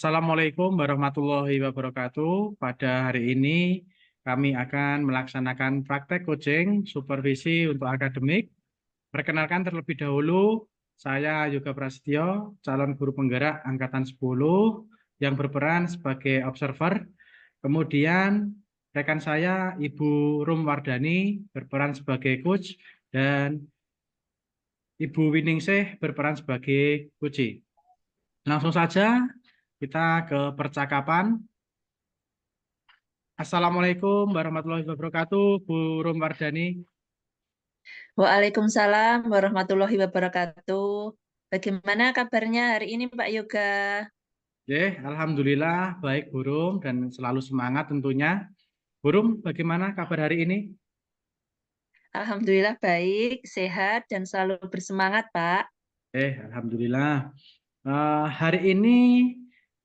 Assalamualaikum warahmatullahi wabarakatuh. Pada hari ini kami akan melaksanakan praktek coaching supervisi untuk akademik. Perkenalkan terlebih dahulu, saya Yoga Prasetyo, calon guru penggerak angkatan 10 yang berperan sebagai observer. Kemudian rekan saya Ibu Rum Wardani berperan sebagai coach dan Ibu Winingsih berperan sebagai coach. Langsung saja kita ke percakapan. Assalamualaikum warahmatullahi wabarakatuh, Bu Rum Wardani. Waalaikumsalam warahmatullahi wabarakatuh. Bagaimana kabarnya hari ini Pak Yoga? Alhamdulillah baik Bu Rum dan selalu semangat tentunya. Bu Rum, bagaimana kabar hari ini? Alhamdulillah baik, sehat, dan selalu bersemangat Pak. Alhamdulillah. Hari ini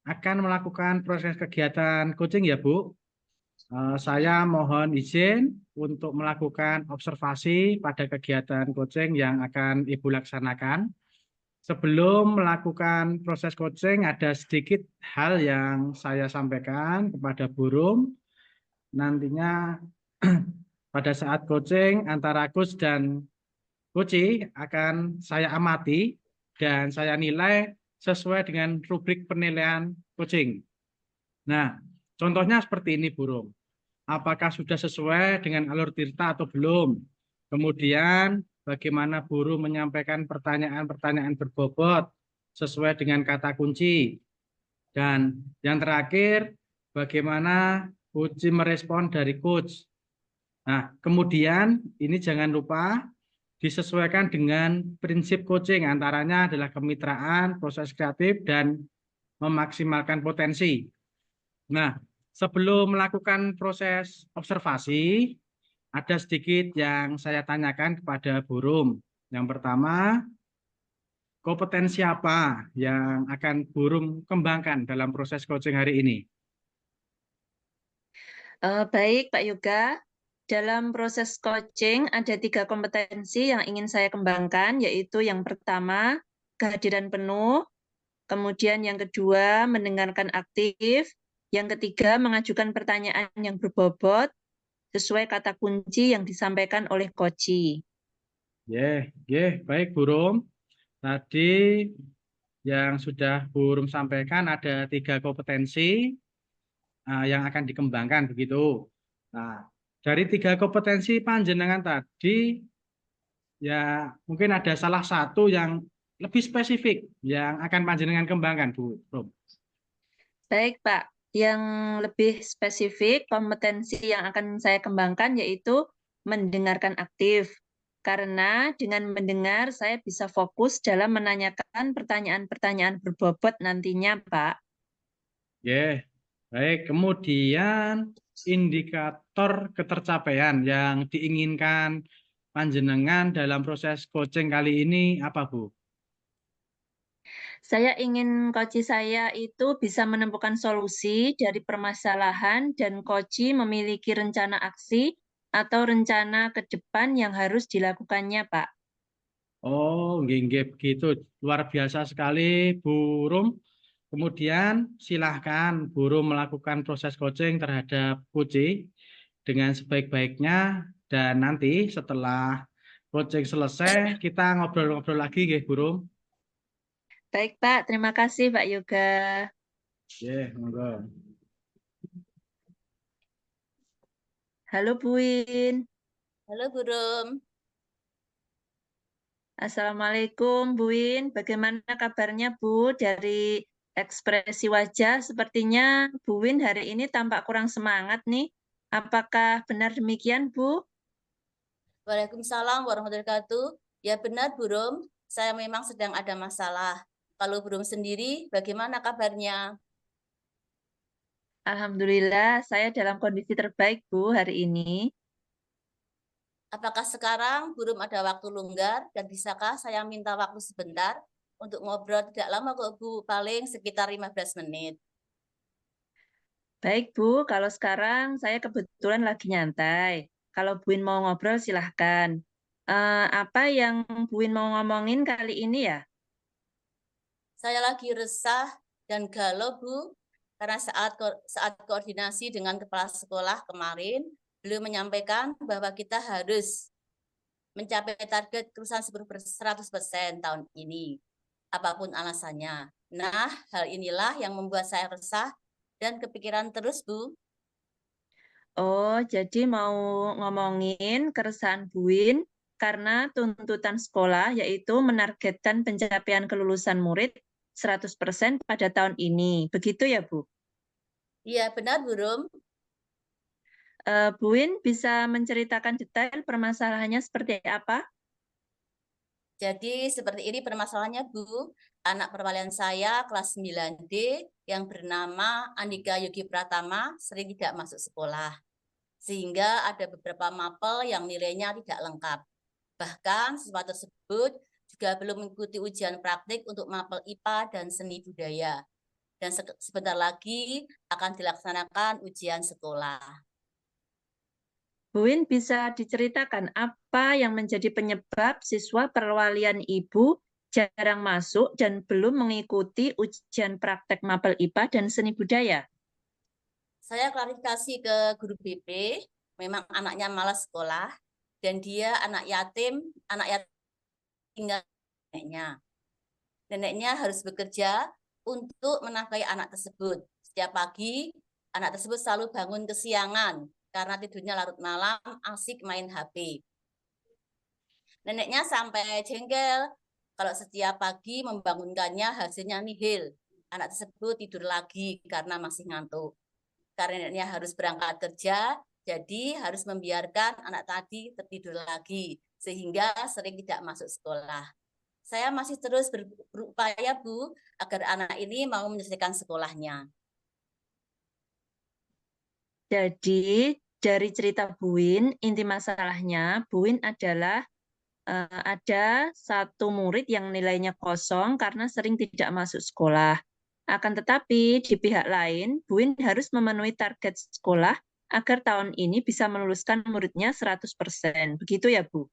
akan melakukan proses kegiatan coaching ya Bu. Saya mohon izin untuk melakukan observasi pada kegiatan coaching yang akan Ibu laksanakan. Sebelum melakukan proses coaching, ada sedikit hal yang saya sampaikan kepada burung. Nantinya pada saat coaching antara coach dan coach akan saya amati dan saya nilai sesuai dengan rubrik penilaian coaching. Nah, contohnya seperti ini burung. Apakah sudah sesuai dengan alur tirta atau belum? Kemudian bagaimana guru menyampaikan pertanyaan-pertanyaan berbobot sesuai dengan kata kunci. Dan yang terakhir, bagaimana coach merespon dari coach. Nah, kemudian ini jangan lupa disesuaikan dengan prinsip coaching, antaranya adalah kemitraan, proses kreatif, dan memaksimalkan potensi. Nah, sebelum melakukan proses observasi, ada sedikit yang saya tanyakan kepada burung. Yang pertama, kompetensi apa yang akan burung kembangkan dalam proses coaching hari ini? Baik Pak Yoga, dalam proses coaching ada 3 kompetensi yang ingin saya kembangkan, yaitu yang pertama, kehadiran penuh, kemudian yang kedua, mendengarkan aktif, yang ketiga, mengajukan pertanyaan yang berbobot, sesuai kata kunci yang disampaikan oleh coach. Baik burung. Tadi yang sudah burung sampaikan ada 3 kompetensi yang akan dikembangkan begitu. Nah, dari 3 kompetensi panjenengan tadi, ya mungkin ada salah satu yang lebih spesifik yang akan panjenengan kembangkan, Bu Rum. Baik, Pak. Yang lebih spesifik, kompetensi yang akan saya kembangkan yaitu mendengarkan aktif. Karena dengan mendengar, saya bisa fokus dalam menanyakan pertanyaan-pertanyaan berbobot nantinya, Pak. Baik. Kemudian indikator ketercapaian yang diinginkan panjenengan dalam proses coaching kali ini apa, Bu? Saya ingin coach saya itu bisa menemukan solusi dari permasalahan dan coach memiliki rencana aksi atau rencana ke depan yang harus dilakukannya, Pak. Oh, nggih begitu. Luar biasa sekali, Bu Rum. Kemudian silahkan Bu Rum melakukan proses coaching terhadap coach dengan sebaik-baiknya dan nanti setelah coaching selesai kita ngobrol-ngobrol lagi nggih, Bu Rum. Baik, Pak. Terima kasih, Pak Yoga. Monggo. Halo, Bu Win. Halo Gurum. Assalamualaikum, Bu Win. Bagaimana kabarnya, Bu? Dari ekspresi wajah, sepertinya Bu Win hari ini tampak kurang semangat nih. Apakah benar demikian, Bu? Waalaikumsalam warahmatullahi wabarakatuh. Ya benar Gurum, saya memang sedang ada masalah. Kalau Gurum sendiri, bagaimana kabarnya? Alhamdulillah, saya dalam kondisi terbaik, Bu, hari ini. Apakah sekarang Gurum ada waktu longgar dan bisakah saya minta waktu sebentar untuk ngobrol tidak lama kok Bu, paling sekitar 15 menit. Baik, Bu. Kalau sekarang saya kebetulan lagi nyantai. Kalau Bu Win mau ngobrol, silahkan. Apa yang Bu Win mau ngomongin kali ini ya? Saya lagi resah dan galau, Bu, karena saat koordinasi dengan kepala sekolah kemarin, beliau menyampaikan bahwa kita harus mencapai target kelulusan 100% tahun ini, apapun alasannya. Nah, hal inilah yang membuat saya resah dan kepikiran terus, Bu. Oh, jadi mau ngomongin keresahan Buin karena tuntutan sekolah yaitu menargetkan pencapaian kelulusan murid 100% pada tahun ini. Begitu ya, Bu? Iya, benar, Bu Rum. Buin bisa menceritakan detail permasalahannya seperti apa? Jadi seperti ini permasalahannya, Bu. Anak perwalian saya kelas 9D yang bernama Andika Yogi Pratama sering tidak masuk sekolah. Sehingga ada beberapa mapel yang nilainya tidak lengkap. Bahkan siswa tersebut juga belum mengikuti ujian praktik untuk mapel IPA dan seni budaya. Dan sebentar lagi akan dilaksanakan ujian sekolah. Buin bisa diceritakan apa yang menjadi penyebab siswa perwalian Ibu jarang masuk dan belum mengikuti ujian praktek mapel IPA dan seni budaya? Saya klarifikasi ke guru BP, memang anaknya malas sekolah, dan dia anak yatim tinggal neneknya. Neneknya harus bekerja untuk menafkahi anak tersebut. Setiap pagi, anak tersebut selalu bangun kesiangan karena tidurnya larut malam, asik main HP. Neneknya sampai jengkel kalau setiap pagi membangunkannya hasilnya nihil. Anak tersebut tidur lagi karena masih ngantuk. Karena neneknya harus berangkat kerja, jadi harus membiarkan anak tadi tertidur lagi, sehingga sering tidak masuk sekolah. Saya masih terus berupaya, Bu, agar anak ini mau menyelesaikan sekolahnya. Jadi dari cerita Buin, inti masalahnya Buin adalah ada satu murid yang nilainya kosong karena sering tidak masuk sekolah. Akan tetapi di pihak lain, Buin harus memenuhi target sekolah agar tahun ini bisa meluluskan muridnya 100%. Begitu ya, Bu?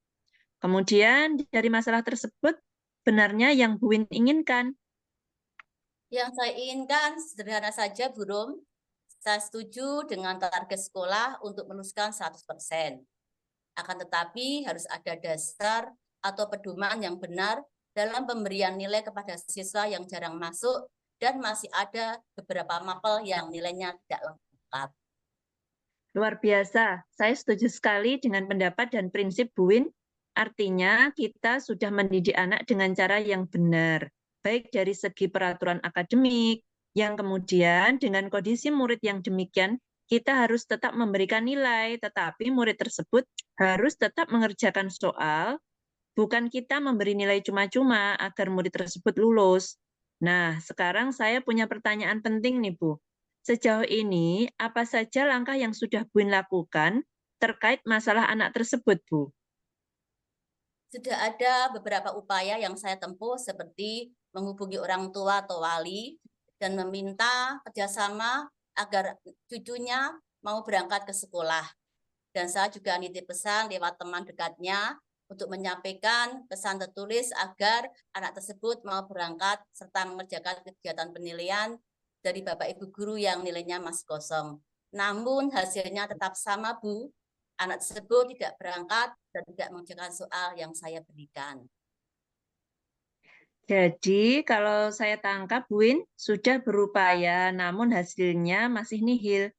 Kemudian dari masalah tersebut, benarnya yang Buin inginkan. Yang saya inginkan sederhana saja, Bu Rom. Saya setuju dengan target sekolah untuk meluluskan 100%. Akan tetapi harus ada dasar atau pedoman yang benar dalam pemberian nilai kepada siswa yang jarang masuk dan masih ada beberapa mapel yang nilainya tidak lengkap. Luar biasa, saya setuju sekali dengan pendapat dan prinsip Buin. Artinya kita sudah mendidik anak dengan cara yang benar, baik dari segi peraturan akademik, yang kemudian dengan kondisi murid yang demikian, kita harus tetap memberikan nilai, tetapi murid tersebut harus tetap mengerjakan soal, bukan kita memberi nilai cuma-cuma agar murid tersebut lulus. Nah, sekarang saya punya pertanyaan penting nih, Bu. Sejauh ini, apa saja langkah yang sudah Buin lakukan terkait masalah anak tersebut, Bu? Sudah ada beberapa upaya yang saya tempuh seperti menghubungi orang tua atau wali dan meminta kerjasama agar cucunya mau berangkat ke sekolah. Dan saya juga nitip pesan lewat teman dekatnya untuk menyampaikan pesan tertulis agar anak tersebut mau berangkat serta mengerjakan kegiatan penilaian dari Bapak Ibu guru yang nilainya masih kosong. Namun hasilnya tetap sama, Bu. Anak tersebut tidak berangkat dan tidak mengerjakan soal yang saya berikan. Jadi, kalau saya tangkap, Buin sudah berupaya, namun hasilnya masih nihil.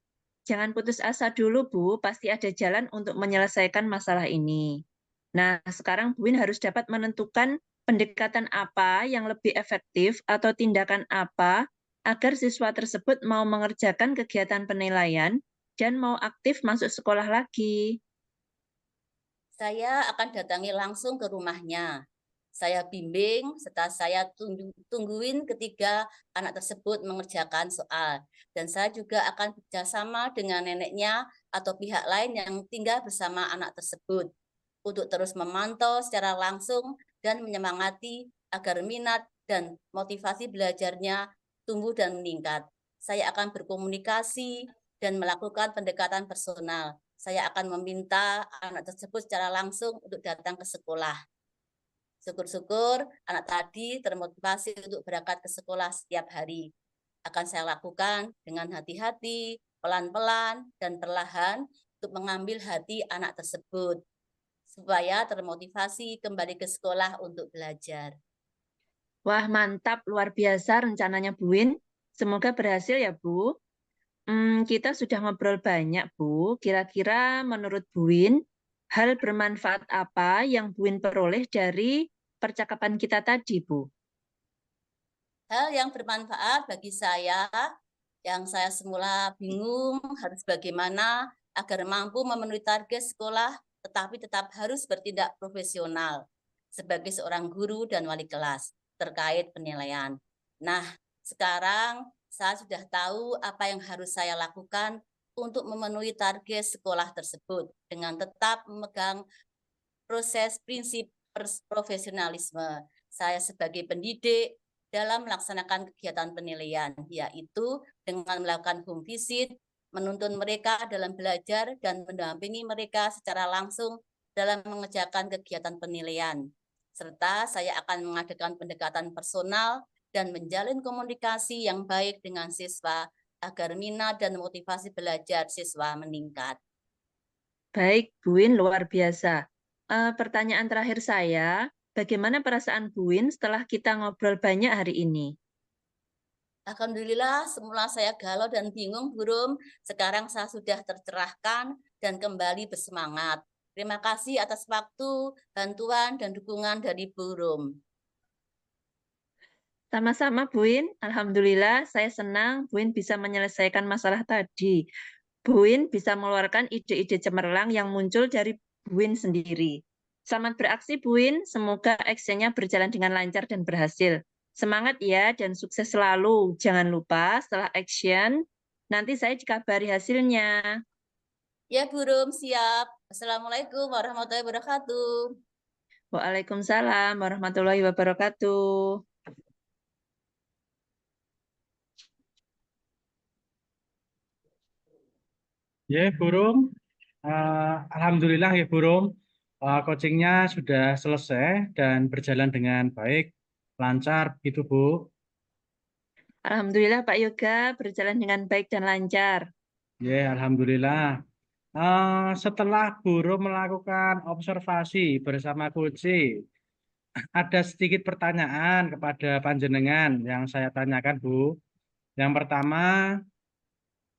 Jangan putus asa dulu, Bu. Pasti ada jalan untuk menyelesaikan masalah ini. Nah, sekarang Buin harus dapat menentukan pendekatan apa yang lebih efektif atau tindakan apa agar siswa tersebut mau mengerjakan kegiatan penilaian dan mau aktif masuk sekolah lagi. Saya akan datangi langsung ke rumahnya. Saya bimbing serta saya tungguin ketiga anak tersebut mengerjakan soal. Dan saya juga akan bekerjasama dengan neneknya atau pihak lain yang tinggal bersama anak tersebut untuk terus memantau secara langsung dan menyemangati agar minat dan motivasi belajarnya tumbuh dan meningkat. Saya akan berkomunikasi dan melakukan pendekatan personal. Saya akan meminta anak tersebut secara langsung untuk datang ke sekolah. Syukur-syukur anak tadi termotivasi untuk berangkat ke sekolah setiap hari. akan saya lakukan dengan hati-hati, pelan-pelan, dan perlahan untuk mengambil hati anak tersebut, supaya termotivasi kembali ke sekolah untuk belajar. Wah, mantap, luar biasa rencananya Bu Win. Semoga berhasil ya Bu. Kita sudah ngobrol banyak Bu. Kira-kira menurut Bu Win, hal bermanfaat apa yang Bu Win peroleh dari percakapan kita tadi Bu? Hal yang bermanfaat bagi saya, yang saya semula bingung harus bagaimana agar mampu memenuhi target sekolah, tetapi tetap harus bertindak profesional sebagai seorang guru dan wali kelas terkait penilaian. Nah, sekarang saya sudah tahu apa yang harus saya lakukan untuk memenuhi target sekolah tersebut dengan tetap memegang proses prinsip profesionalisme. Saya sebagai pendidik dalam melaksanakan kegiatan penilaian, yaitu dengan melakukan home visit, menuntun mereka dalam belajar, dan mendampingi mereka secara langsung dalam mengerjakan kegiatan penilaian. Serta saya akan mengadakan pendekatan personal dan menjalin komunikasi yang baik dengan siswa agar minat dan motivasi belajar siswa meningkat. Baik, Bu Win, luar biasa. Pertanyaan terakhir saya, bagaimana perasaan Bu Win setelah kita ngobrol banyak hari ini? Alhamdulillah, semula saya galau dan bingung, Bu Rum. Sekarang saya sudah tercerahkan dan kembali bersemangat. Terima kasih atas waktu, bantuan, dan dukungan dari Bu Rum. Sama-sama Bu Win, Alhamdulillah saya senang Bu Win bisa menyelesaikan masalah tadi. Bu Win bisa mengeluarkan ide-ide cemerlang yang muncul dari Bu Win sendiri. Selamat beraksi Bu Win, semoga actionnya berjalan dengan lancar dan berhasil. Semangat ya dan sukses selalu. Jangan lupa setelah action, nanti saya dikabari hasilnya. Ya, Bu Rum, siap. Assalamualaikum warahmatullahi wabarakatuh. Waalaikumsalam warahmatullahi wabarakatuh. Ya, Burung. Alhamdulillah ya, Burung. Coachingnya sudah selesai dan berjalan dengan baik, lancar, gitu, Bu. Alhamdulillah Pak Yoga berjalan dengan baik dan lancar. Ya, Alhamdulillah. Setelah Burung melakukan observasi bersama coaching, ada sedikit pertanyaan kepada panjenengan yang saya tanyakan, Bu. Yang pertama,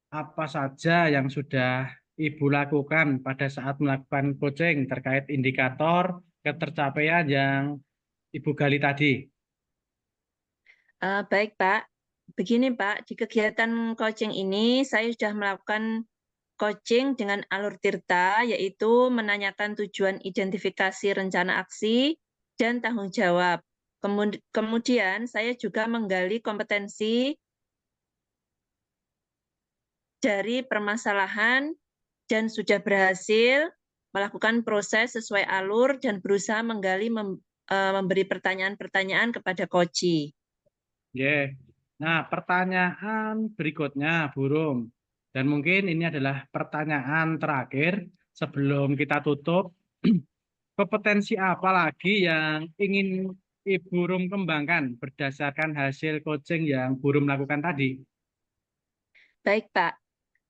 apa saja yang sudah Ibu lakukan pada saat melakukan coaching terkait indikator ketercapaian yang Ibu gali tadi? Baik Pak, begini Pak, di kegiatan coaching ini saya sudah melakukan coaching dengan alur Tirta, yaitu menanyakan tujuan identifikasi rencana aksi dan tanggung jawab. Kemudian saya juga menggali kompetensi dari permasalahan dan sudah berhasil melakukan proses sesuai alur dan berusaha menggali memberi pertanyaan-pertanyaan kepada coach. Yeah. Nah, pertanyaan berikutnya, Burung. Dan mungkin ini adalah pertanyaan terakhir sebelum kita tutup. Kompetensi apa lagi yang ingin Ibu Rum kembangkan berdasarkan hasil coaching yang Bu Rum lakukan tadi? Baik, Pak.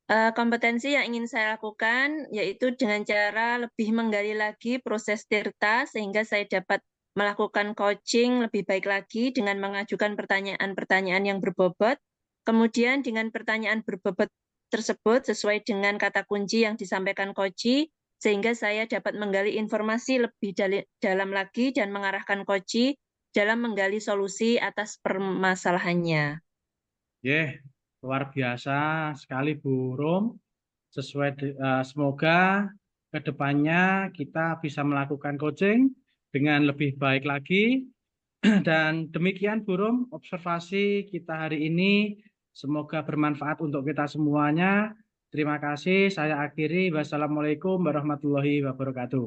Kompetensi yang ingin saya lakukan yaitu dengan cara lebih menggali lagi proses Tirta sehingga saya dapat melakukan coaching lebih baik lagi dengan mengajukan pertanyaan-pertanyaan yang berbobot. Kemudian dengan pertanyaan berbobot tersebut sesuai dengan kata kunci yang disampaikan coach, sehingga saya dapat menggali informasi lebih dalam lagi dan mengarahkan coach dalam menggali solusi atas permasalahannya. Luar biasa sekali Bu Rum. Semoga kedepannya kita bisa melakukan coaching dengan lebih baik lagi. Dan demikian Bu Rum, observasi kita hari ini. Semoga bermanfaat untuk kita semuanya. Terima kasih. Saya akhiri. Wassalamualaikum warahmatullahi wabarakatuh.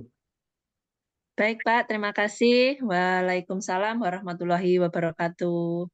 Baik Pak, terima kasih. Waalaikumsalam warahmatullahi wabarakatuh.